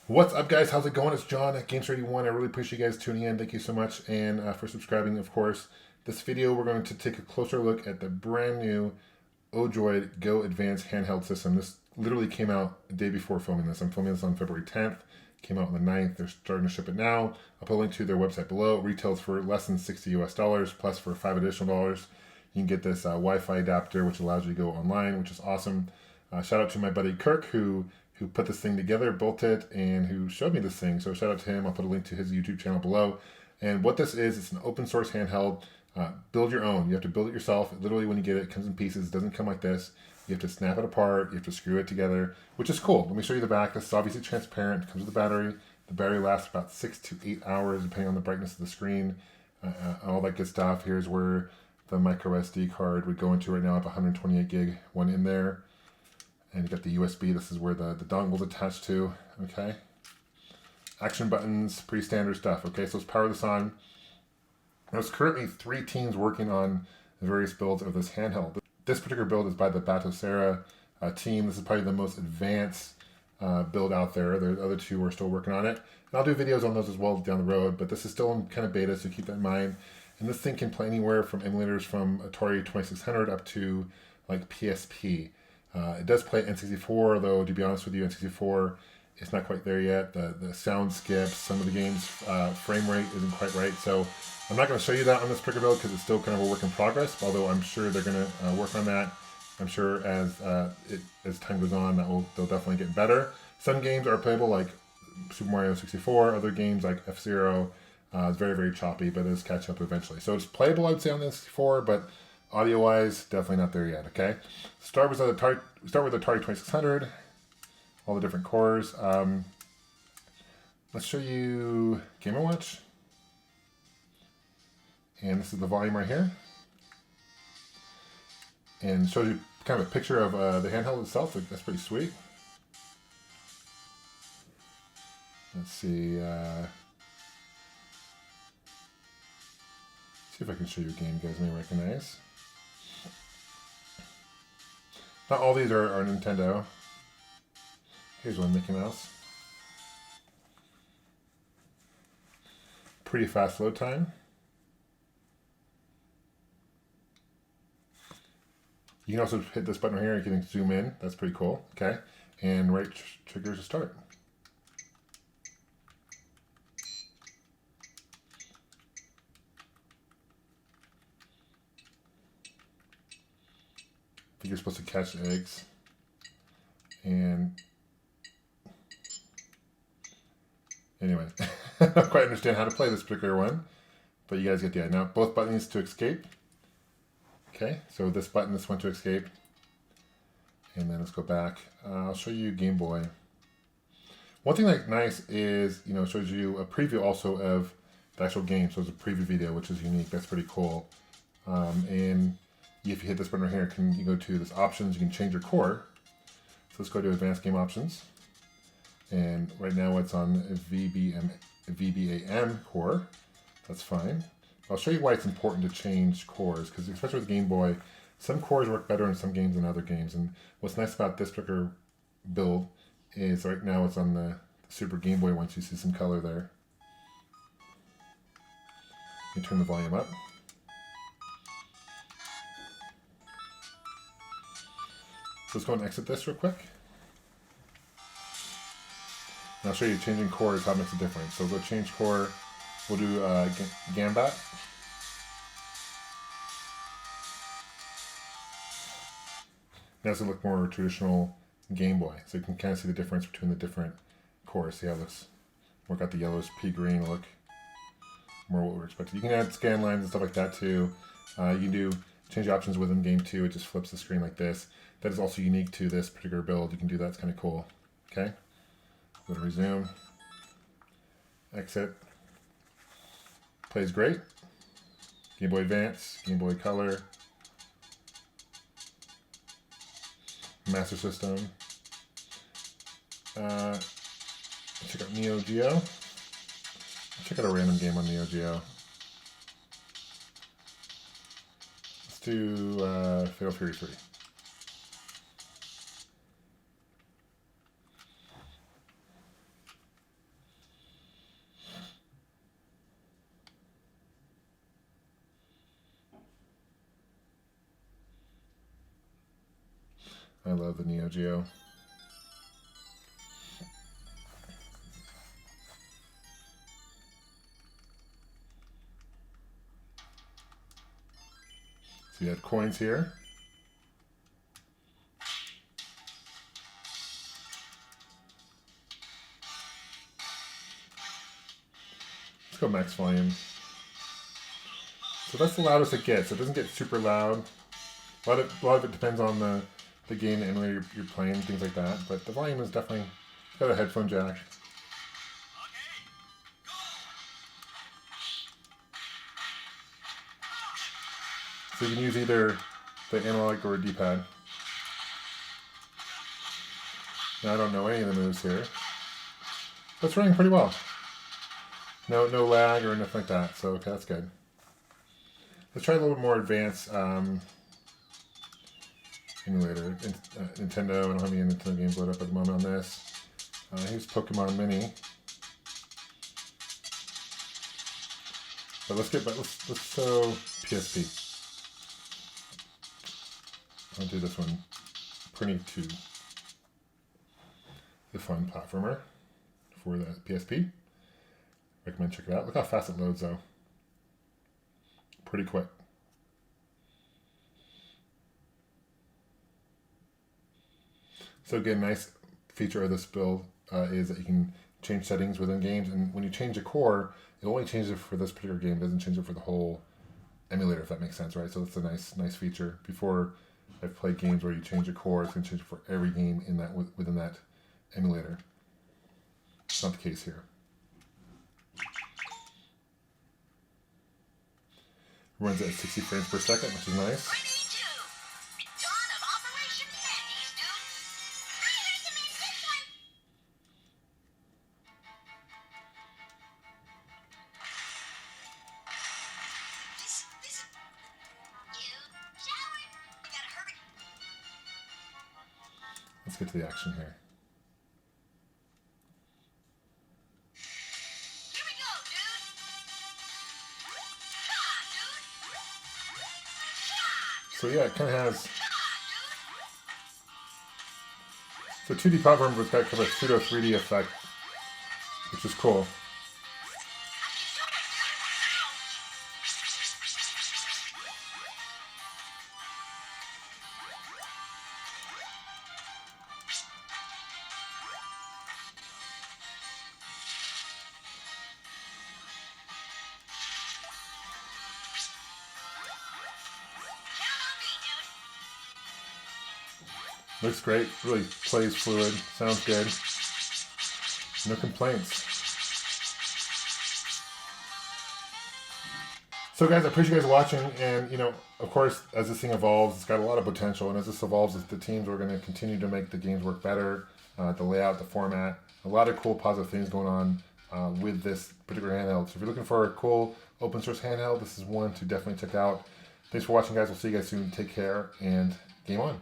What's up, guys? How's it going? It's John at Gamester81. I really appreciate you guys tuning in. Thank you so much, and for subscribing, of course. This video, we're going to take a closer look at the brand new ODROID Go Advance handheld system. This literally came out a day before filming this. I'm filming this on February 10th. Came out on the 9th. They're starting to ship it now. I'll put a link to their website below. It retails for less than $60 US, plus for $5 additional. You can get this Wi-Fi adapter, which allows you to go online, which is awesome. Shout out to my buddy Kirk, who put this thing together, built it, and who showed me this thing. So shout out to him. I'll put a link to his YouTube channel below. And what this is, it's an open source handheld. Build your own. You have to build it yourself. Literally, when you get it, it comes in pieces. It doesn't come like this. You have to snap it apart. You have to screw it together, which is cool. Let me show you the back. This is obviously transparent. It comes with a battery. The battery lasts about 6 to 8 hours, depending on the brightness of the screen. All that good stuff. Here's where the micro SD card would go into right now. I have a 128 gig one in there. And you got the USB. This is where the dongle's attached to. Okay. Action buttons, pretty standard stuff. Okay, so let's power this on. There's currently 3 teams working on the various builds of this handheld. This particular build is by the Batocera team. This is probably the most advanced build out there. The other 2 are still working on it. And I'll do videos on those as well down the road, but this is still in kind of beta, so keep that in mind. And this thing can play anywhere from emulators from Atari 2600 up to like PSP. It does play N64, though, to be honest with you, N64 it's not quite there yet. The sound skips, some of the games' frame rate isn't quite right. So I'm not going to show you that on this particular build because it's still kind of a work in progress, although I'm sure they're going to work on that. I'm sure as time goes on, they'll definitely get better. Some games are playable, like Super Mario 64. Other games, like F-Zero, is very, very choppy, but it'll catch up eventually. So it's playable, I'd say, on the N64, but audio-wise, definitely not there yet, okay? Start with the Atari 2600, all the different cores. Let's show you Game & Watch. And this is the volume right here. And shows you kind of a picture of the handheld itself. That's pretty sweet. Let's see. See if I can show you a game you guys may recognize. Not all these are Nintendo. Here's one, Mickey Mouse. Pretty fast load time. You can also hit this button right here. You can zoom in. That's pretty cool. Okay. And right triggers to start. I think you're supposed to catch eggs. And anyway, I don't quite understand how to play this particular one, but you guys get the idea. Now, both buttons to escape. Okay, so this one to escape. And then let's go back. I'll show you Game Boy. One thing that's nice is, it shows you a preview also of the actual game. So it's a preview video, which is unique. That's pretty cool. And if you hit this button right here, you go to this options. You can change your core. So let's go to advanced game options. And right now it's on VBAM core. That's fine. I'll show you why it's important to change cores, because especially with Game Boy, some cores work better in some games than other games. And what's nice about this particular build is right now it's on the Super Game Boy one, so you see some color there. You turn the volume up. So let's go and exit this real quick. And I'll show you changing cores, how it makes a difference. So we'll go change core. We'll do Gambat. Now it's going to look more traditional Game Boy. So you can kind of see the difference between the different cores. See how this, we've got the yellowish pea green look. More what we're expecting. You can add scan lines and stuff like that too. You can do change options within game too. It just flips the screen like this. That is also unique to this particular build. You can do that. It's kind of cool. Okay. Go to resume. Exit. Plays great. Game Boy Advance, Game Boy Color, Master System. Check out Neo Geo. Check out a random game on Neo Geo. Let's do Fatal Fury 3. I love the Neo Geo. So you have coins here. Let's go max volume. So that's the loudest it gets. It doesn't get super loud. A lot of it depends on the game, the emulator you're playing, things like that. But the volume is definitely, it's got a headphone jack. So you can use either the analog or D-pad. Now I don't know any of the moves here. But it's running pretty well. No lag or nothing like that, so okay, that's good. Let's try a little bit more advanced emulator. Nintendo, I don't have any Nintendo games loaded up at the moment on this. Here's Pokemon Mini. But let's show PSP. I'll do this one. Pretty 2. The fun platformer for the PSP. Recommend check it out. Look how fast it loads though. Pretty quick. So again, nice feature of this build is that you can change settings within games, and when you change a core, it only changes it for this particular game. It doesn't change it for the whole emulator, if that makes sense, right? So it's a nice feature. Before, I've played games where you change a core, it's going to change it for every game in that within that emulator. It's not the case here. Runs at 60 frames per second, which is nice. Let's get to the action here. So yeah, it kind of has, it's a 2D platform, but it's got kind of a pseudo 3D effect, which is cool. Looks great, really plays fluid, sounds good. No complaints. So guys, I appreciate you guys watching, and you know, of course, as this thing evolves, it's got a lot of potential, and as this evolves, the teams are going to continue to make the games work better, the layout, the format, a lot of cool positive things going on with this particular handheld. So if you're looking for a cool open source handheld, this is one to definitely check out. Thanks for watching, guys. We'll see you guys soon. Take care, and game on.